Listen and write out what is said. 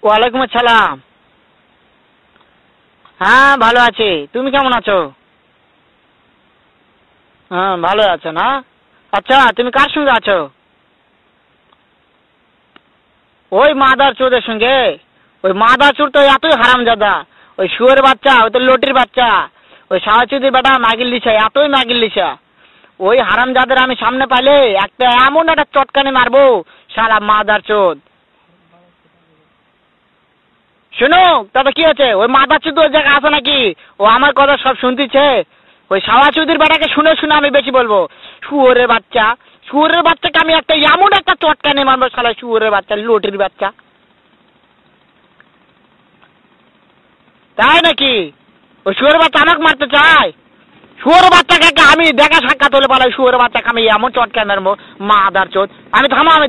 ওয়ালাইকুম আসসালাম। হ্যাঁ ভালো আছি, তুমি কেমন আছো? হ্যাঁ ভালো আছো না? আচ্ছা তুমি কার সঙ্গে আছো? ওই মাদার চোদের সঙ্গে। ওই মাদার চোর তো এতই হারামজাদা, ওই শুয়োর বাচ্চা, ওই তো লটির বাচ্চা, ওই সাহাচুদির বেটা মাগিল লিসা, এতই মাগিল লিসা। ওই হারামজাদের আমি সামনে পাইলে একটা এমন একটা চটকানি মারবো, শালা মাদার চোদ। শুনো, তবে কি হচ্ছে, ওই মাদার চোদ ওই জায়গায় আছে নাকি? ও আমার কথা সব শুনতেছে। ওই সাওয়াচুদির বেটাকে শুনে শুনে আমি বেশি বলবো। শুয়োরের বাচ্চা, শুয়োরের বাচ্চাকে আমি একটা এমন একটা চটকানি মারবো, শালা শুয়োরের বাচ্চা, লটির বাচ্চা। তাই নাকি? ওই শুয়োরের বাচ্চা আমাকে মারতে চায়? শুয়োর বাচ্চাকে আমি দেখা সাক্ষাৎ হলে পালাই, শুয়োরের বাচ্চাকে আমি এমন চটকানি মারবো, মাদার চোদ। আমি থামো, আমি